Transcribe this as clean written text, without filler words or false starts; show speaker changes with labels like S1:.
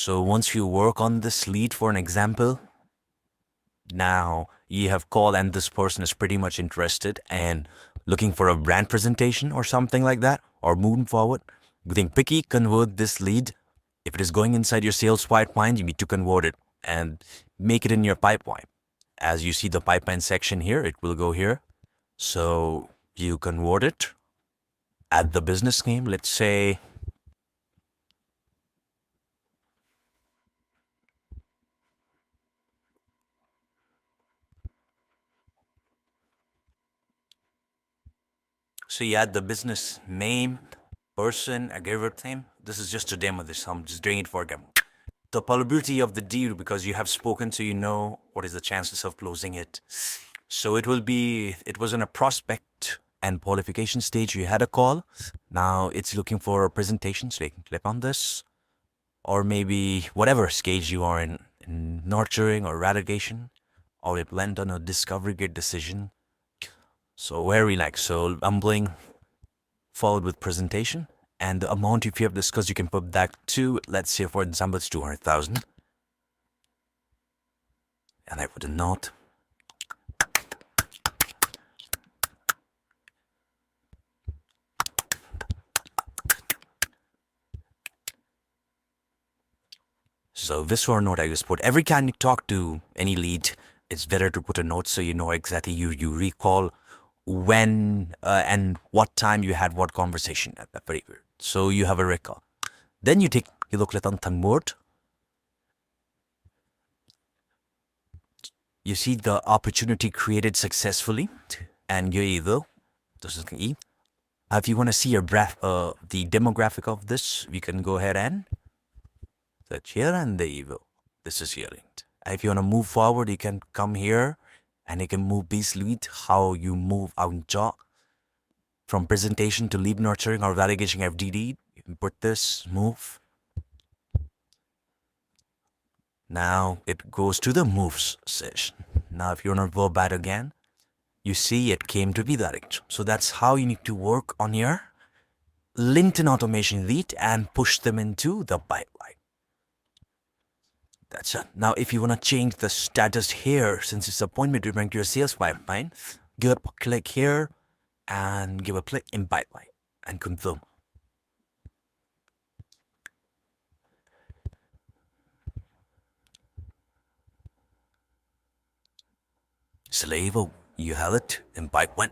S1: So once you work on this lead, for an example, now you have called and this person is pretty much interested and looking for a brand presentation or something like that, or moving forward, you think picky, convert this lead. If it is going inside your sales pipeline, you need to convert it and make it in your pipeline. As you see the pipeline section here, it will go here. So you convert it, add the business name, let's say so you add the business name, person, everything. This is just a demo. This I'm just doing it for them. The probability of the deal, because you have spoken, so you know what is the chances of closing it. So it was in a prospect and qualification stage. You had a call. Now it's looking for a presentation, so you can click on this, or maybe whatever stage you are in nurturing or eradication, or it went on a discovery gate decision. So very like, so I'm playing followed with presentation, and the amount if you have discussed, you can put that to, let's say for example, it's 200,000. And I put a note. So this or note I just put. Every time you talk to any lead, it's better to put a note so you know exactly, you recall when and what time you had what conversation at that very period. So you have a record. Then you look at on word. You see the opportunity created successfully, and you either this is E. If you want to see the demographic of this, we can go ahead and search here, and there you go. This is here linked. If you want to move forward, you can come here and you can move this lead, how you move out job from presentation to lead nurturing or validation FDD. You can put this move. Now it goes to the moves session. Now if you want to go back again, you see it came to be that. So that's how you need to work on your LinkedIn automation lead and push them into the pipeline. That's it. Now, if you want to change the status here, since it's appointment to bring to your sales pipeline, give a click here and give a click in pipeline and confirm. Slave, you have it in pipeline.